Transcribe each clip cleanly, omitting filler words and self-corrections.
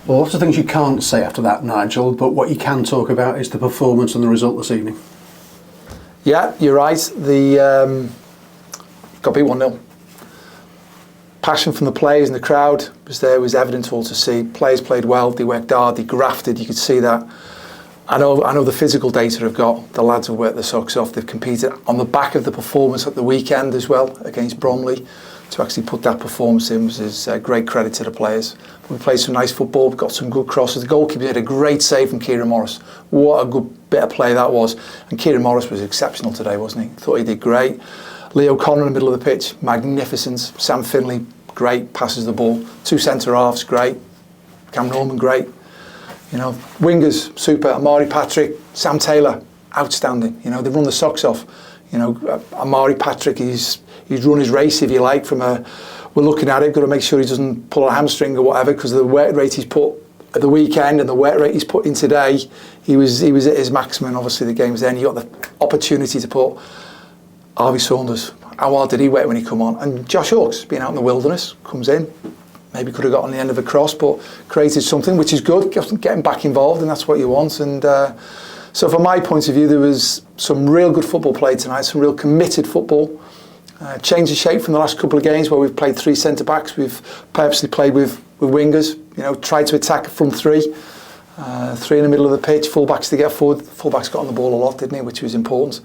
Well, lots of things you can't say after that, Nigel, but what you can talk about is the performance and the result this evening. Yeah, you're right. The got beat 1-0. Passion from the players and the crowd was there, was evident all to see. Players played well, they worked hard, they grafted, you could see that. I know the physical data have got, the lads have worked their socks off, they've competed on the back of the performance at the weekend as well against Bromley. To actually put that performance in was great credit to the players. We played some nice football, got some good crosses. The goalkeeper did a great save from Kieran Morris. What a good bit of play that was. And Kieran Morris was exceptional today, wasn't he? Thought he did great. Lee-O'Connor in the middle of the pitch, magnificent. Sam Finley, great, passes the ball. 2 centre-halves, great. Cam Norman, great. You know, wingers, super. 𝗦𝗧𝗔𝗬𝗢𝗥, Sam Taylor, outstanding. You know, they've run the socks off. You know, 𝗦𝗧𝗔𝗬𝗢𝗥, he's run his race, if you like, from a, we're looking at it, got to make sure he doesn't pull a hamstring or whatever, because of the work rate he's put at the weekend and the work rate he's put in today, he was at his maximum. Obviously the game was there, and you got the opportunity to put Harvey Saunders. How hard did he work when he come on? And Josh Hawkes, being out in the wilderness, comes in, maybe could have got on the end of a cross, but created something, which is good, getting back involved, and that's what you want. And so from my point of view, there was some real good football played tonight, some real committed football. Change of shape from the last couple of games where we've played 3 centre-backs. We've purposely played with wingers, you know, tried to attack from 3. 3 in the middle of the pitch, full-backs to get forward. Full-backs got on the ball a lot, didn't he, which was important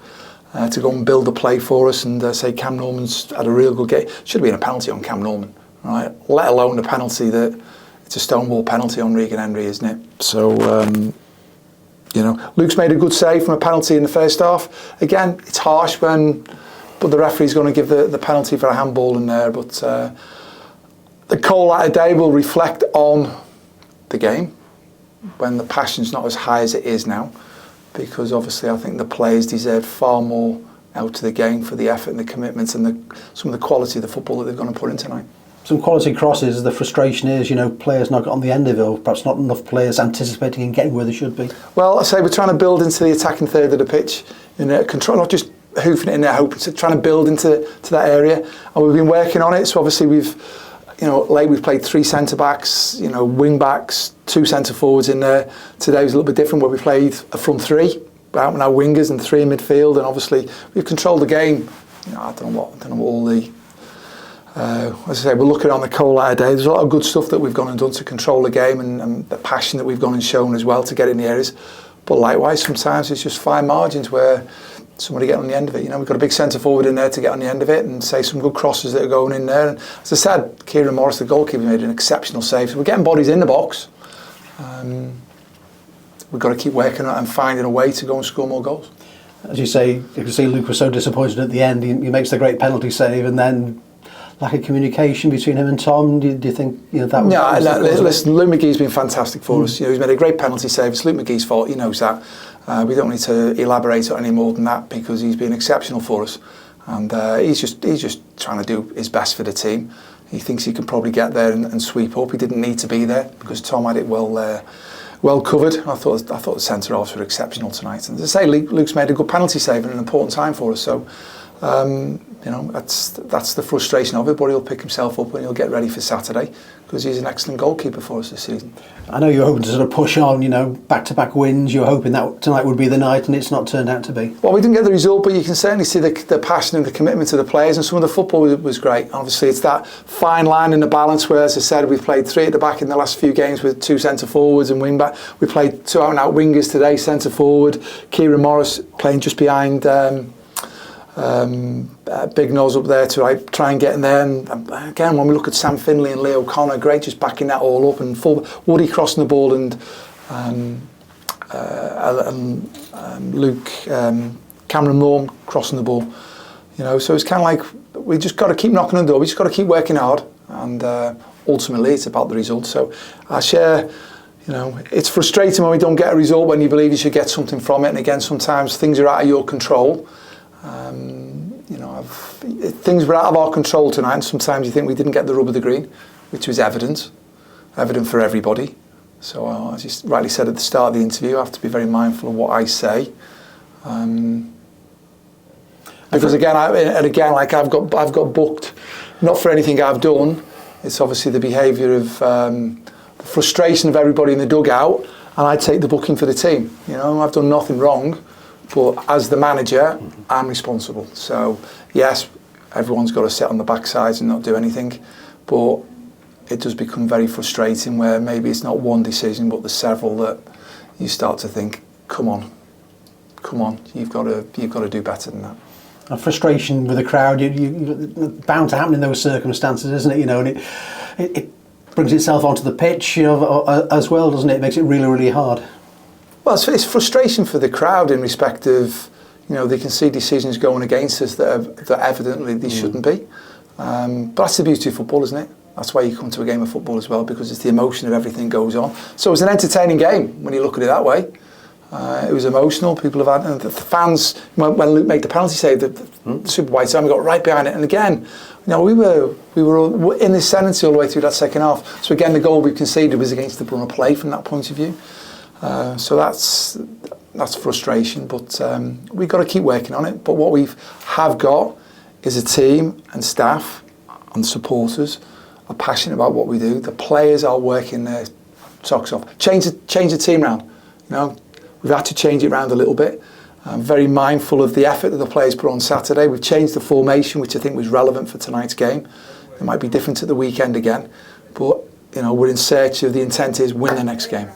to go and build the play for us. And say Cam Norman's had a real good game. Should have been a penalty on Cam Norman, right? Let alone the penalty that, it's a stonewall penalty on Regan Henry, isn't it? So, you know, Luke's made a good save from a penalty in the first half. Again, it's harsh when... but the referee's going to give the penalty for a handball in there. But the 𝗦𝗨𝗣𝗣𝗥𝗧 will reflect on the game when the passion's not as high as it is now, because obviously I think the players deserve far more out of the game for the effort and the commitment and some of the quality of the football that they're going to put in tonight. Some quality crosses. The frustration is, you know, players not got on the end of it, or perhaps not enough players anticipating and getting where they should be. Well, I say we're trying to build into the attacking third of the pitch in control, not just hoofing it in there, hoping to trying to build into that area, and we've been working on it. So obviously we've, you know, we've played 3 centre backs, you know, wing backs, 2 centre forwards in there. Today was a little bit different, where we played a front 3, out now wingers and 3 in midfield, and obviously we've controlled the game. You know, I don't know what all the. As I say, we're looking on the 𝗦𝗨𝗣𝗣𝗥𝗧. There's a lot of good stuff that we've gone and done to control the game, and the passion that we've gone and shown as well to get in the areas. But likewise, sometimes it's just fine margins where somebody get on the end of it. You know, we've got a big centre forward in there to get on the end of it, and say some good crosses that are going in there. And as I said, Kieran Morris, the goalkeeper, made an exceptional save. So we're getting bodies in the box. We've got to keep working on it and finding a way to go and score more goals. As you say, you can see Luke was so disappointed at the end. He makes the great penalty save, and then lack of communication between him and Tom. Do you think, you know, that was... No, listen, Luke McGee's been fantastic for us. You know, he's made a great penalty save. It's Luke McGee's fault. He knows that. We don't need to elaborate on any more than that, because he's been exceptional for us, and he's just trying to do his best for the team. He thinks he can probably get there and sweep up. He didn't need to be there because Tom had it well covered. I thought the centre halves were exceptional tonight. And as I say, Luke's made a good penalty save at an important time for us. So. You know, that's the frustration of it, but he'll pick himself up and he'll get ready for Saturday, because he's an excellent goalkeeper for us this season. I know you're hoping to sort of push on, you know, back-to-back wins. You're hoping that tonight would be the night, and it's not turned out to be. Well, we didn't get the result, but you can certainly see the passion and the commitment of the players, and some of the football was great. Obviously, it's that fine line in the balance where, as I said, we've played 3 at the back in the last few games with 2 centre forwards and wing back. We played 2 out-and-out wingers today, centre forward. Kieran Morris playing just behind... big nose up there to try and get in there. And again, when we look at Sam Finley and Lee-O'Connor, great, just backing that all up, and Woody crossing the ball, and Luke Cameron Norm crossing the ball. You know, so it's kind of like we just got to keep knocking on the door. We just got to keep working hard, and ultimately it's about the result. So I share. You know, it's frustrating when we don't get a result when you believe you should get something from it. And again, sometimes things are out of your control. You know, things were out of our control tonight, and sometimes you think we didn't get the rub of the green, which was evident for everybody. So as you rightly said at the start of the interview, I have to be very mindful of what I say, because again, like I've got booked, not for anything I've done. It's obviously the behaviour of the frustration of everybody in the dugout, and I take the booking for the team. You know, I've done nothing wrong, but as the manager, I'm responsible. So yes, everyone's got to sit on the backsides and not do anything, but it does become very frustrating where maybe it's not one decision, but there's several that you start to think, come on, you've got to do better than that. A frustration with the crowd, bound to happen in those circumstances, isn't it? You know, and it brings itself onto the pitch, you know, as well, doesn't it? It makes it really, really hard. Well, it's frustration for the crowd in respect of, you know, they can see decisions going against us that evidently they shouldn't be. But that's the beauty of football, isn't it? That's why you come to a game of football as well, because it's the emotion of everything goes on. So it was an entertaining game when you look at it that way. It was emotional. People have had, the fans, when Luke made the penalty save, the Super White Time, we got right behind it. And again, you know, we were in this ascendancy all the way through that second half. So again, the goal we conceded was against the run of play from that point of view. So that's frustration, but we've got to keep working on it. But what we have got is a team and staff and supporters are passionate about what we do. The players are working their socks off. Change the team round. You know, we've had to change it round a little bit. I'm very mindful of the effort that the players put on Saturday. We've changed the formation, which I think was relevant for tonight's game. It might be different at the weekend again, but you know, we're in search of, the intent is win the next game.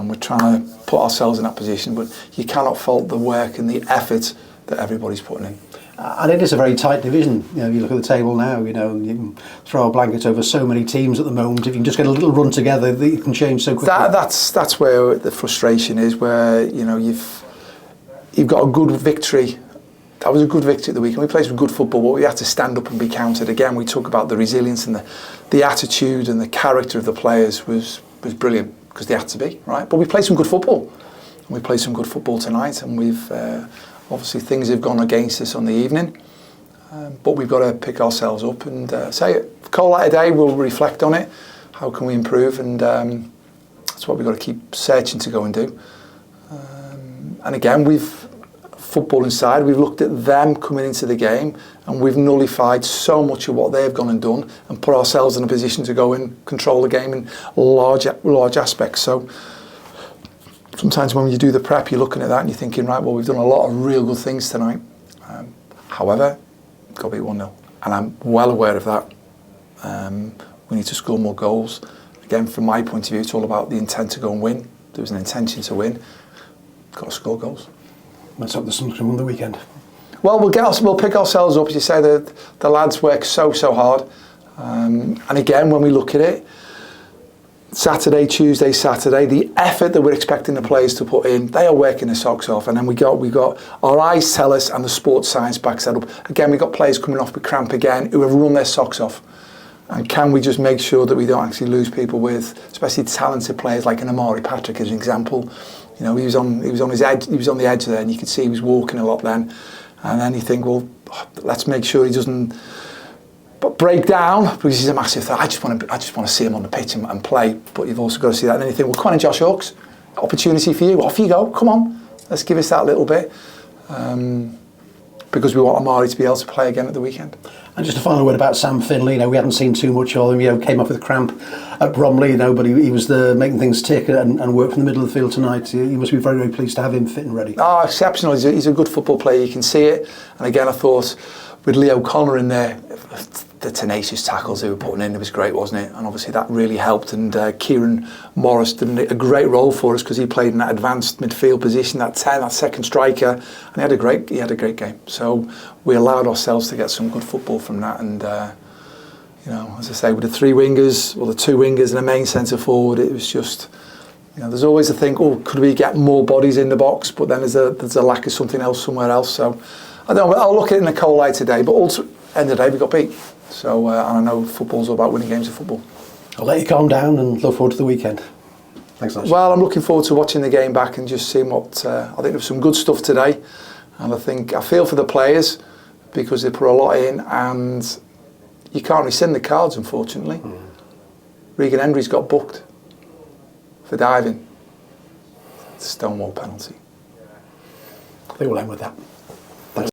We're trying to put ourselves in that position, but you cannot fault the work and the effort that everybody's putting in. And it is a very tight division. You know, you look at the table now, you know, you can throw a blanket over so many teams at the moment. If you can just get a little run together, you can change so quickly. That's where the frustration is, where, you know, you've got a good victory. That was a good victory at the weekend. We played some good football, but we had to stand up and be counted. Again, we talk about the resilience and the attitude and the character of the players was brilliant, because they had to be, right? But we played some good football. We played some good football tonight, and we've obviously things have gone against us on the evening, but we've got to pick ourselves up and say, call that a day. We'll reflect on it. How can we improve? And that's what we've got to keep searching to go and do. And again, football inside, we've looked at them coming into the game, and we've nullified so much of what they've gone and done, and put ourselves in a position to go and control the game in large aspects. So sometimes when you do the prep, you're looking at that and you're thinking, right, well, we've done a lot of real good things tonight. However, got to beat 1-0. And I'm well aware of that. We need to score more goals. Again, from my point of view, it's all about the intent to go and win. There was an intention to win. Got to score goals. Let's hope there's something on the weekend. Well, we'll pick ourselves up. As you say, the lads work so hard. And again, when we look at it, Saturday, Tuesday, Saturday, the effort that we're expecting the players to put in, they are working their socks off. And then we got our eyes tell us, and the sports science backs that up. Again, we've got players coming off with cramp again who have run their socks off. And can we just make sure that we don't actually lose people with, especially talented players like an 𝗦𝗧𝗔𝗬𝗢 as an example. You know, he was on his edge. He was on the edge there, and you could see he was walking a lot then. And then you think, well, let's make sure he doesn't break down, because he's a massive threat. I just want to see him on the pitch and play. But you've also got to see that. And then you think, well, come on, Josh Hawks, opportunity for you. Off you go. Come on, let's give us that little bit, because we want 𝗦𝗧𝗔𝗬𝗢 to be able to play again at the weekend. And just a final word about Sam Finley. You know, we hadn't seen too much of him. You know, came off with cramp at Bromley. You know, but he was making things tick and work from the middle of the field tonight. You must be very, very pleased to have him fit and ready. Oh, exceptional. He's a good football player. You can see it. And again, I thought with Leo Connor in there, the tenacious tackles they were putting in, it was great, wasn't it? And obviously that really helped. And Kieran Morris did a great role for us, because he played in that advanced midfield position, that 10, that second striker, and he had a great game. So we allowed ourselves to get some good football from that. And you know, as I say, with the three wingers, or the two wingers and a main centre forward, it was just, you know, there's always a think, oh, could we get more bodies in the box? But then there's a lack of something else somewhere else. So I don't know. I'll look at it in the cold light today. But also, end of the day, we got beat. So, and I know football's all about winning games of football. I'll let you calm down and look forward to the weekend. Thanks, Nigel. Well, I'm looking forward to watching the game back and just seeing what, I think there was some good stuff today. And I feel for the players, because they put a lot in, and you can't rescind the cards, unfortunately. Regan Hendry's got booked for diving. It's a stonewall penalty. I think we'll end with that.